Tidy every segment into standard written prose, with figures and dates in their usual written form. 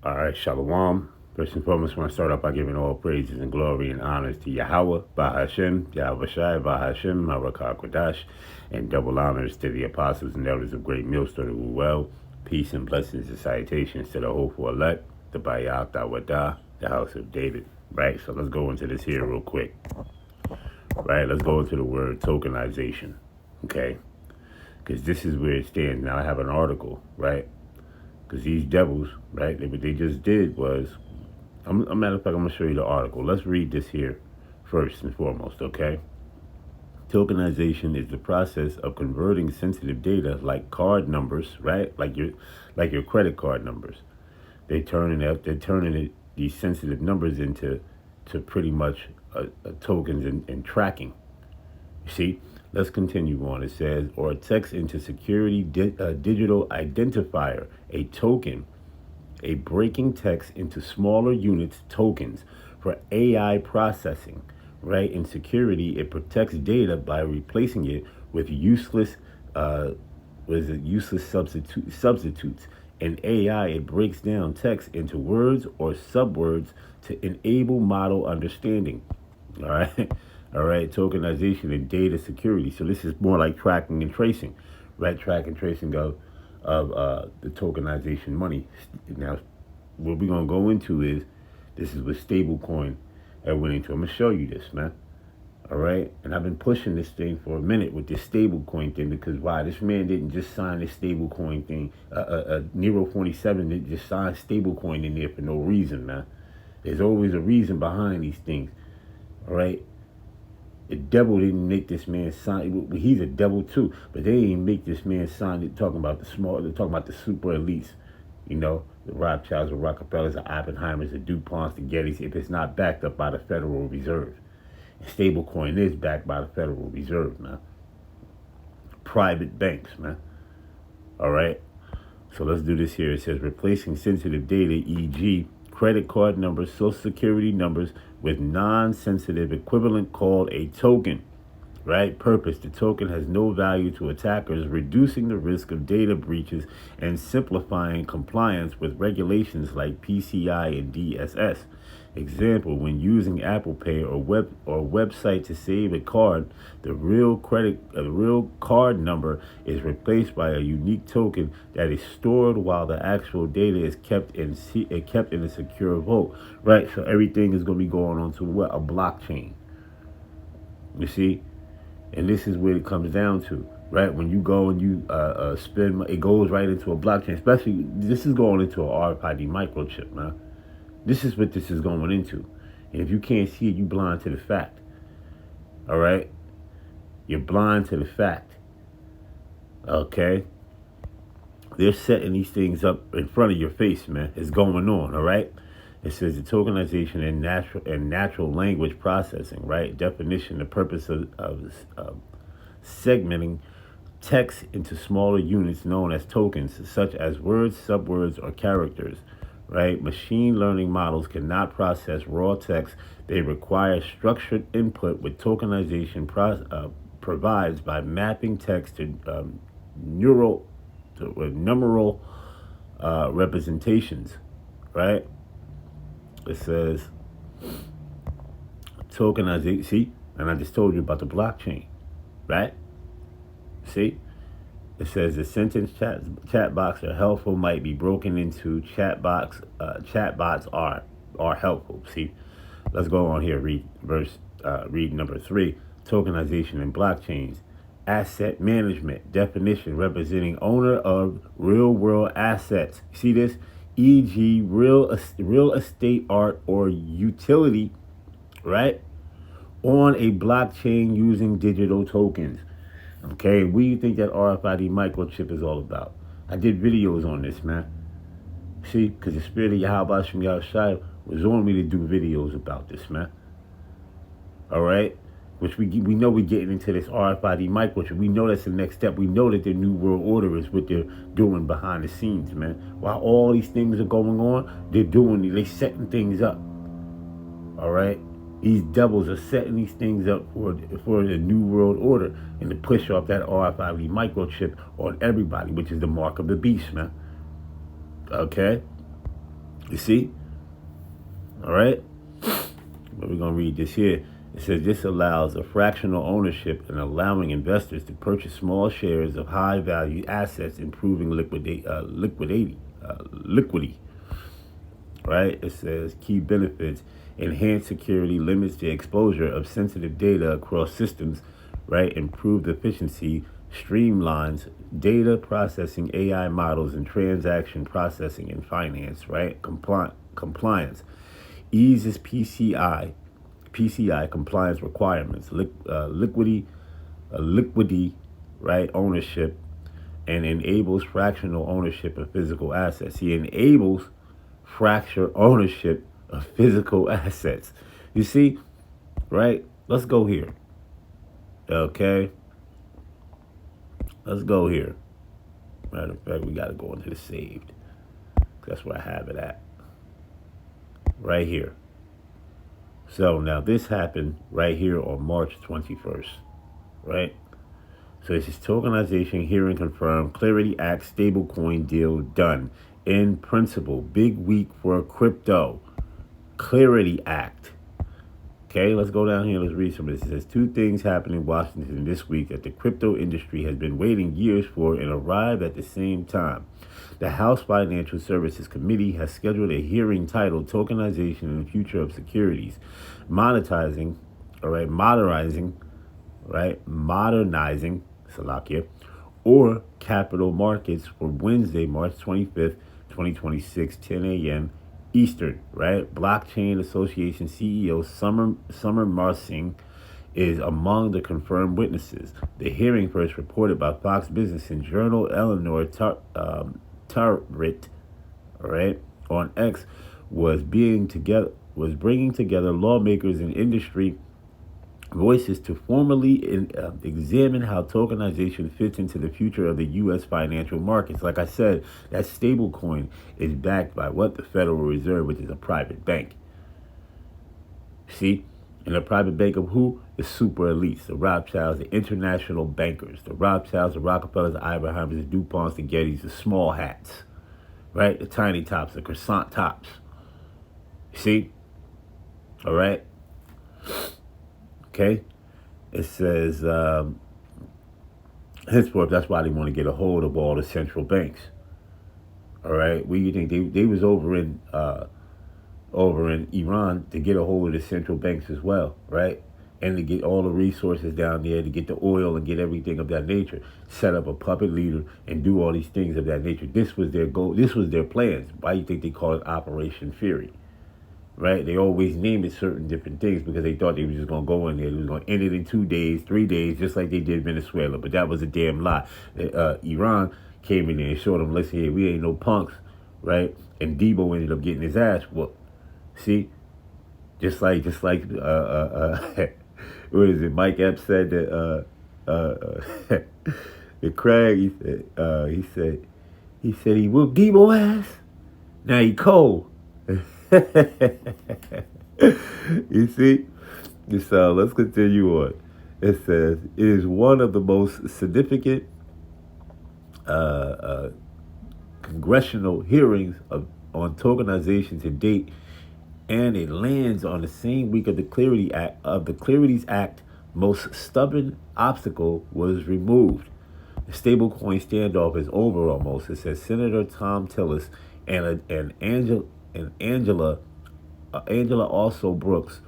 All right, Shalom. First and foremost, I want to start off by giving all praises and glory and honors to Yahweh, Bahashem, Yahweh Shai, Bahashem, Marakah Kodash, and double honors to the apostles and elders of Great Millstone who well. Peace and blessings and salutations to the hopeful elect, the Bayat Dawadah, the house of David. Right, so let's go into this here real quick. Right, let's go into the word tokenization. Okay, because this is where it stands. Now I have an article, right? Because these devils, right, what they just did was, a matter of fact, I'm going to show you the article. Let's read this here first and foremost, okay? Tokenization is the process of converting sensitive data like card numbers, right? Like your credit card numbers. They're turning these sensitive numbers into pretty much tokens and tracking. You see? Let's continue on. It says, or text into security digital identifier, a token, a breaking text into smaller units, tokens, for AI processing, right? In security, it protects data by replacing it with useless substitutes. In AI, it breaks down text into words or subwords to enable model understanding. All right. All right. Tokenization and data security. So this is more like tracking and tracing, right? Track and tracing of the tokenization money. Now, what we're going to go into is, this is with Stablecoin I went into. I'm going to show you this, man. All right. And I've been pushing this thing for a minute with this Stablecoin thing, because why? This man didn't just sign this Stablecoin thing. Nero 27 didn't just sign Stablecoin in there for no reason, man. There's always a reason behind these things. All right. The devil didn't make this man sign. He's a devil too, but they didn't make this man sign it. Talking about the small, they're talking about the super elites. You know, the Rothschilds, the Rockefellers, the Oppenheimers, the DuPonts, the Gettys. If it's not backed up by the Federal Reserve, and Stablecoin is backed by the Federal Reserve, man. Private banks, man. All right. So let's do this here. It says replacing sensitive data, e.g., credit card numbers, social security numbers, with non-sensitive equivalent called a token, right? Purpose: the token has no value to attackers, reducing the risk of data breaches and simplifying compliance with regulations like PCI and DSS. Example: when using Apple Pay or website to save a card, the real card number is replaced by a unique token that is stored while the actual data is kept in a secure vault. Right. So everything is going to be going on to what? A blockchain. You see, and this is where it comes down to. Right, when you go and you spend, it goes right into a blockchain. Especially, this is going into a RFID microchip, man. This is what this is going into. And if you can't see it, you blind to the fact. All right? You're blind to the fact. Okay? They're setting these things up in front of your face, man. It's going on, all right? It says the tokenization and natural language processing, right? Definition: the purpose of segmenting text into smaller units known as tokens, such as words, subwords, or characters. Right? Machine learning models cannot process raw text. They require structured input, with tokenization provides by mapping text to numeral representations. Right? It says tokenization. See? And I just told you about the blockchain. Right? See? It says the sentence chat box are helpful, might be broken into chatbots are helpful. See, let's go on here. Read number 3. Tokenization and blockchains. Asset management definition: representing owner of real world assets. See this, e.g., real estate, art, or utility, right, on a blockchain using digital tokens. Okay, what do you think that RFID microchip is all about? I did videos on this, man. See, because the spirit of Yahweh Shem Yahushua was on me to do videos about this, man. All right? Which we know we're getting into this RFID microchip. We know that's the next step. We know that the New World Order is what they're doing behind the scenes, man. While all these things are going on, they're setting things up. All right? These devils are setting these things up for the New World Order and to push off that RFID microchip on everybody, which is the mark of the beast, man. Okay? You see? All right? But we're going to read this here. It says this allows a fractional ownership and allowing investors to purchase small shares of high value assets, improving liquidity. Right? It says key benefits: enhanced security, limits the exposure of sensitive data across systems, right? Improved efficiency, streamlines data processing, AI models, and transaction processing in finance, right? Compliance eases PCI compliance requirements, liquidity, right? Ownership, and enables fractional ownership of physical assets. He enables fracture ownership of physical assets. You see, right? Let's go here. Okay. Let's go here. Matter of fact, we got to go into the saved. That's where I have it at. Right here. So now this happened right here on March 21st. Right? So this is tokenization hearing confirmed. Clarity Act stablecoin deal done. In principle, big week for crypto. Clarity Act. Okay, let's go down here. Let's read some of this. It says 2 things happened in Washington this week that the crypto industry has been waiting years for and arrived at the same time. The House Financial Services Committee has scheduled a hearing titled Tokenization and the Future of Securities, modernizing, Salakia, or capital markets for Wednesday, March 25th, 2026, 10 a.m. Eastern, right? Blockchain Association CEO Summer Marsing is among the confirmed witnesses. The hearing, first reported by Fox Business and Journal Eleanor Tarrant, right, on X, was bringing together lawmakers and industry voices to formally examine how tokenization fits into the future of the U.S. financial markets. Like I said, that stablecoin is backed by what? The Federal Reserve, which is a private bank. See? And a private bank of who? The super elites, the Rothschilds, the international bankers, the Rothschilds, the Rockefellers, the Abrahams, the DuPonts, the Gettys, the small hats, right? The tiny tops, the croissant tops. See? All right? Okay? It says, henceforth, that's why they want to get a hold of all the central banks. All right? Where you think they was over in Iran to get a hold of the central banks as well, right? And to get all the resources down there, to get the oil and get everything of that nature. Set up a puppet leader and do all these things of that nature. This was their goal. This was their plans. Why do you think they call it Operation Fury? Right? They always named it certain different things because they thought they were just going to go in there. They was going to end it in 2 days, 3 days, just like they did Venezuela. But that was a damn lie. Iran came in there and showed them, listen here, we ain't no punks, right? And Debo ended up getting his ass whooped. See? Just like what is it? Mike Epps said that the Craig, he said he whooped Debo ass. Now he cold. You see? So let's continue on. It says it is one of the most significant congressional hearings on tokenization to date, and it lands on the same week of the Clarities Act. Most stubborn obstacle was removed. The stablecoin standoff is over almost. It says Senator Tom Tillis and Angela also Brooks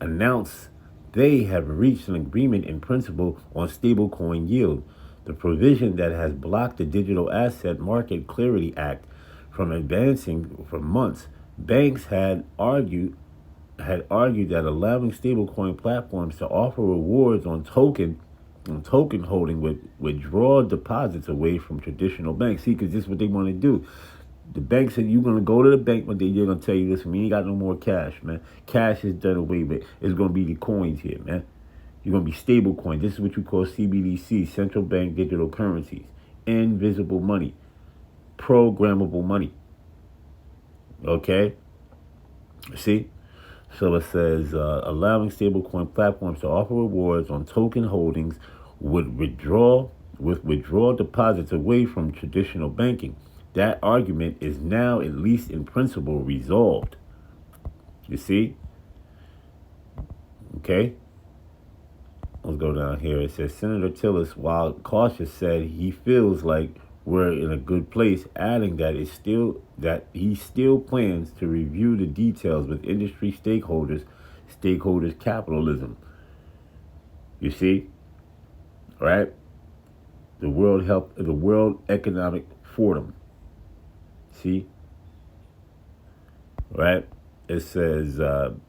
announced they have reached an agreement in principle on stablecoin yield, the provision that has blocked the Digital Asset Market Clarity Act from advancing for months. Banks had argued that allowing stablecoin platforms to offer rewards on token holding would withdraw deposits away from traditional banks. See, because this is what they want to do. The bank said you're going to go to the bank one day, they're going to tell you, listen, we ain't got no more cash, man. Cash is done away with. It's going to be the coins here, man. You're going to be stable coin. This is what you call CBDC, central bank digital currencies. Invisible money. Programmable money. Okay? See? So it says, allowing stablecoin platforms to offer rewards on token holdings would withdraw deposits away from traditional banking. That argument is now, at least in principle, resolved. You see? Okay? Let's go down here. It says Senator Tillis, while cautious, said he feels like we're in a good place, adding that he still plans to review the details with industry stakeholders capitalism. You see? Right? The World Economic Forum. See? Right? It says,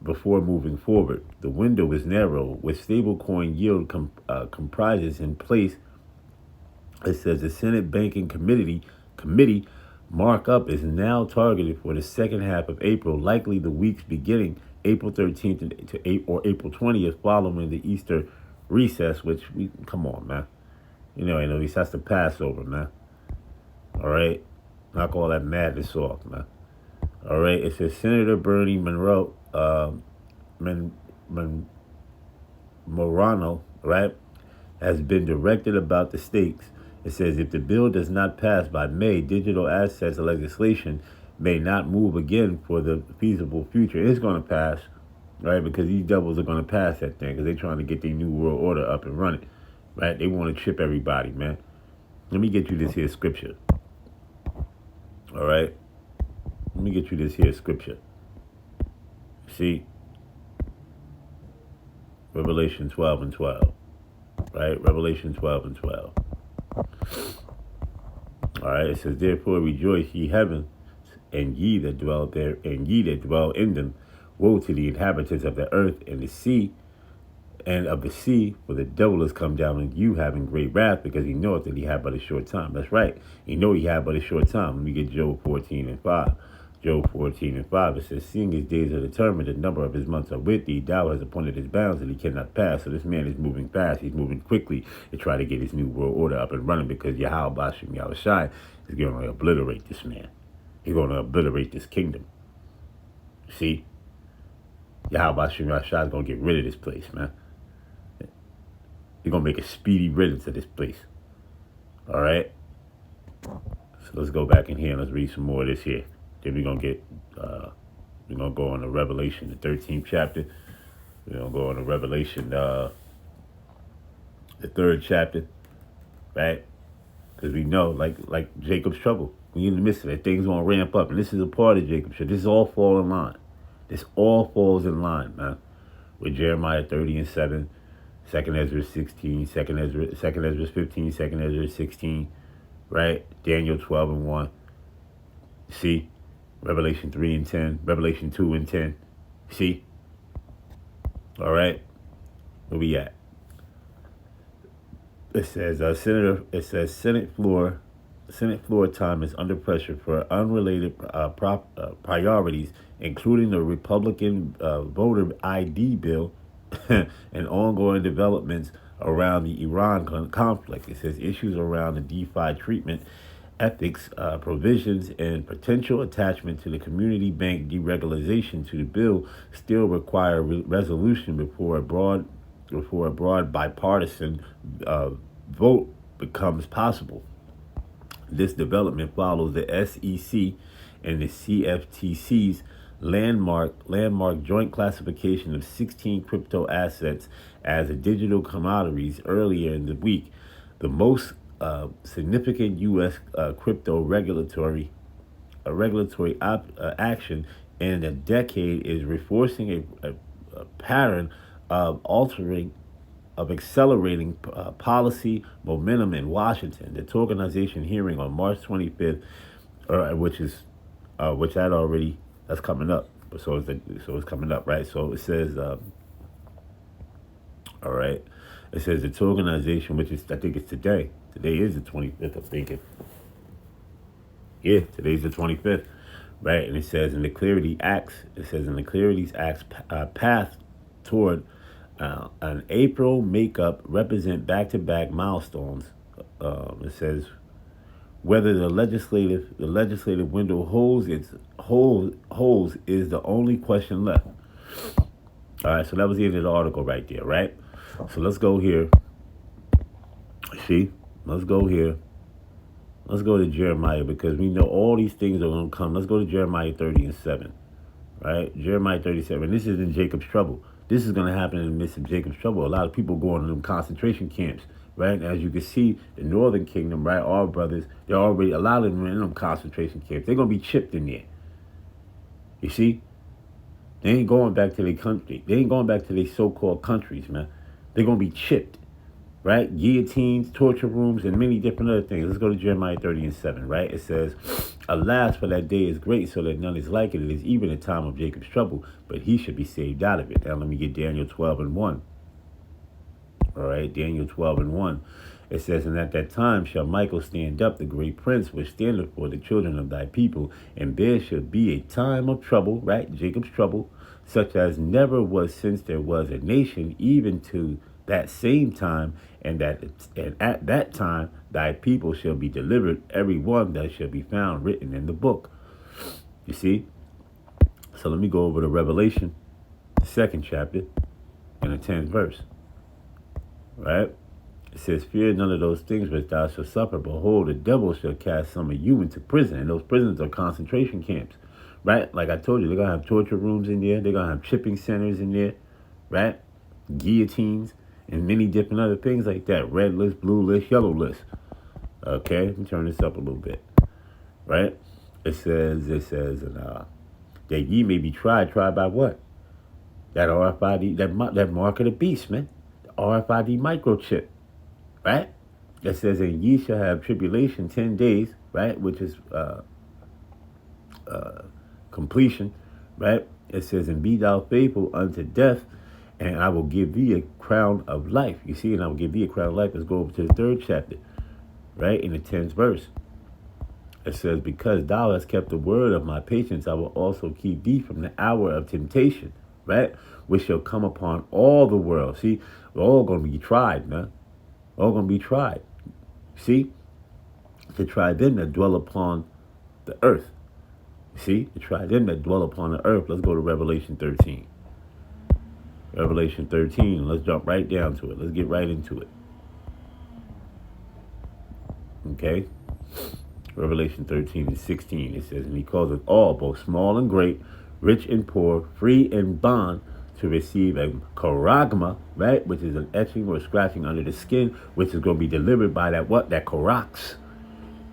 before moving forward, the window is narrow, with stablecoin yield comprises in place. It says the Senate Banking Committee markup is now targeted for the second half of April, likely the weeks beginning April 13th or April 20th, following the Easter recess, which come on, man. You know, at least that's the Passover, man. All right? Knock all that madness off, man. All right? It says Senator Bernie Morano, right, has been directed about the stakes. It says if the bill does not pass by May, digital assets legislation may not move again for the feasible future. It's going to pass, right, because these devils are going to pass that thing because they're trying to get their new world order up and running, right? They want to chip everybody, man. Let me get you this here scripture. All right? Let me get you this here scripture. See? Revelation 12 and 12. Right? Revelation 12 and 12. All right, it says, therefore rejoice, ye heavens, and ye that dwell there, and ye that dwell in them. Woe to the inhabitants of the earth and the sea, and of the sea, for the devil has come down on you, having great wrath, because he knoweth that he had but a short time. That's right. He know he had but a short time. Let me get Job 14 and 5. Job 14 and 5, it says, seeing his days are determined, the number of his months are with thee, thou hast appointed his bounds, and he cannot pass. So this man is moving fast. He's moving quickly to try to get his new world order up and running, because Yahweh Bashim Yahushai is going to obliterate this man. He's going to obliterate this kingdom. See? Yahweh Bashim Yahushai is going to get rid of this place, man. He's going to make a speedy riddance of this place. All right? So let's go back in here and let's read some more of this here. Then we're going to go on to Revelation, the 13th chapter. We're going to go on to Revelation, the 3rd chapter, right? Because we know, like Jacob's trouble, when you're in the midst of it, things going to ramp up. And this is a part of Jacob's trouble. This all falls in line. This all falls in line, man. With Jeremiah 30 and 7, 2nd Ezra 16, 2nd Ezra 15, 2nd Ezra 16, right? Daniel 12 and 1. See? Revelation 3 and 10, Revelation 2 and 10. See? All right? Where we at? It says Senate floor time is under pressure for unrelated priorities, including the Republican voter ID bill and ongoing developments around the Iran conflict. It says issues around the DeFi treatment, ethics provisions, and potential attachment to the community bank deregulation to the bill still require resolution before a broad bipartisan vote becomes possible. This development follows the SEC and the CFTC's landmark joint classification of 16 crypto assets as digital commodities earlier in the week. The most significant U.S. Crypto regulatory action in a decade is reinforcing a pattern of accelerating policy momentum in Washington. The tokenization hearing on March 25th, that's coming up. So it's coming up, right? So it says, all right. It says the tokenization, which is, I think it's today. Today is the 25th, I'm thinking. Yeah, today's the 25th, right? And it says in the Clarity Act's path toward an April makeup represent back-to-back milestones. It says whether the legislative window holds is the only question left. All right, so that was the end of the article right there, right? So let's go here. See, let's go here. Let's go to Jeremiah because we know all these things are going to come. Let's go to Jeremiah 30:7. Right? Jeremiah 37. This is in Jacob's trouble. This is going to happen in the midst of Jacob's trouble. A lot of people going to them concentration camps. Right? And as you can see, the northern kingdom, right? Our brothers, they're already, a lot of them are in them concentration camps. They're going to be chipped in there. You see? They ain't going back to their country. They ain't going back to their so-called countries, man. They're going to be chipped. Right? Guillotines, torture rooms, and many different other things. Let's go to Jeremiah 30:7, right? It says, alas, for that day is great, so that none is like it. It is even a time of Jacob's trouble, but he should be saved out of it. Now let me get Daniel 12:1. All right, Daniel 12:1. It says, and at that time shall Michael stand up, the great prince, which standeth for the children of thy people, and there shall be a time of trouble, right? Jacob's trouble, such as never was since there was a nation, even to that same time, and at that time thy people shall be delivered, every one that shall be found written in the book. You see? So let me go over to Revelation, 2nd chapter, and the 10th verse. Right? It says, fear none of those things which thou shalt suffer. Behold, the devil shall cast some of you into prison. And those prisons are concentration camps. Right? Like I told you, they're going to have torture rooms in there. They're going to have chipping centers in there. Right? Guillotines and many different other things like that. Red list, blue list, yellow list. Okay? Let me turn this up a little bit. Right? It says, that ye may be tried. Tried by what? That RFID, that mark of the beast, man. The RFID microchip. Right? It says, and ye shall have tribulation 10 days, right? Which is completion, right? It says, and be thou faithful unto death, and I will give thee a crown of life. You see, and I will give thee a crown of life. Let's go over to the 3rd chapter, right? In the 10th verse. It says, because thou hast kept the word of my patience, I will also keep thee from the hour of temptation, right? Which shall come upon all the world. See, we're all going to be tried, man. All going to be tried. See? To try them that dwell upon the earth. See? To try them that dwell upon the earth. Let's go to Revelation 13. Revelation 13. Let's jump right down to it. Let's get right into it. Okay? Revelation 13:16. It says, and he causeth all, both small and great, rich and poor, free and bond, to receive a charagma, right, which is an etching or scratching under the skin, which is going to be delivered by that what? That charax.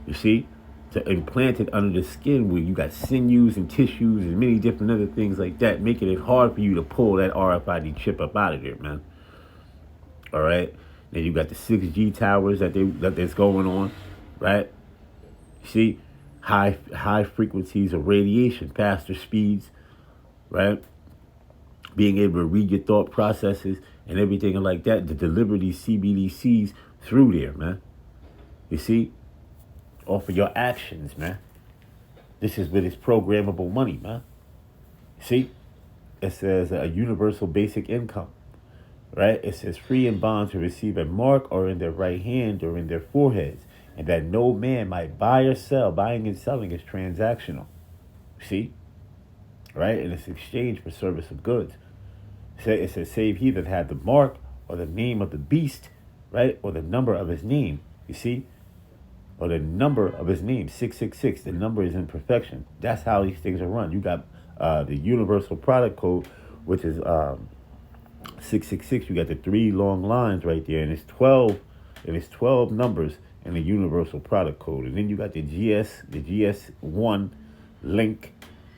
You see? To implant it under the skin where you got sinews and tissues and many different other things like that, making it hard for you to pull that RFID chip up out of there, man. All right? Then you got the 6G towers that's going on, right? See? High frequencies of radiation, faster speeds, right? Being able to read your thought processes and everything like that to deliver these CBDCs through there, man. You see? Off of your actions, man. This is with its programmable money, man. See? It says a universal basic income, right? It says free and bond to receive a mark or in their right hand or in their foreheads, and that no man might buy or sell. Buying and selling is transactional. See? Right? And it's exchange for service of goods. It says, save he that had the mark or the name of the beast, right? Or the number of his name. You see? Or the number of his name, 666. The number is in perfection. That's how these things are run. You got the universal product code, which is 666. You got the 3 long lines right there, and it's 12 numbers in the universal product code. And then you got the GS1 link,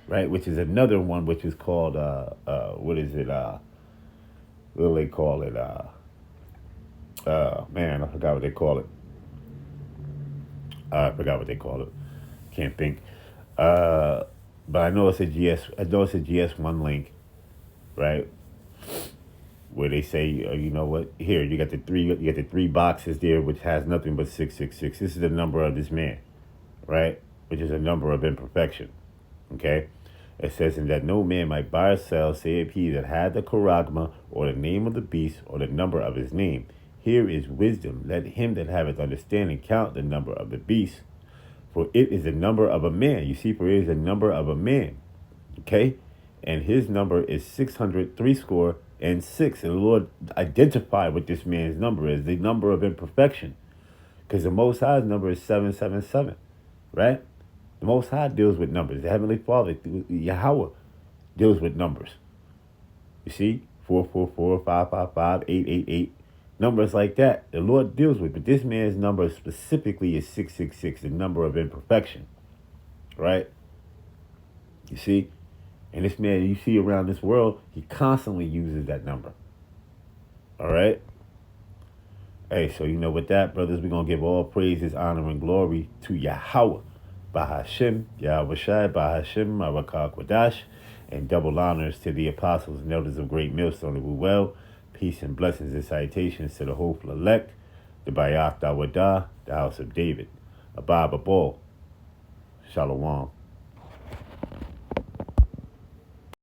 right, which is another one, which is called what is it? What do they call it? Man, I forgot what they call it. I forgot what they call it. Can't think. But I know it's a GS1 link, right? Where they say, you know what? Here you got the 3 boxes there, which has nothing but 666. This is the number of this man, right? Which is a number of imperfection. Okay. It says, and that no man might buy or sell, save he that had the charagma, or the name of the beast, or the number of his name. Here is wisdom. Let him that haveth understanding count the number of the beast, for it is the number of a man. You see, for it is the number of a man. Okay? And his number is 666. And the Lord identified what this man's number is, the number of imperfection. Because the Most High's number is 777, right? The Most High deals with numbers. The Heavenly Father, Yahweh, deals with numbers. You see? 444, 555, 888. Numbers like that, the Lord deals with. But this man's number specifically is 666, the number of imperfection, right? You see? And this man you see around this world, he constantly uses that number. All right? Hey, so with that, brothers, we're going to give all praises, honor, and glory to Yahweh, Bahashem, Yahweh Shai, Bahashem, Marakah Kwadash, and double honors to the apostles and elders of Great Millstone of Well. Peace and blessings and salutations to the hopeful elect, the Bayath Dawadah, the house of David, Abba Babal, Shalom.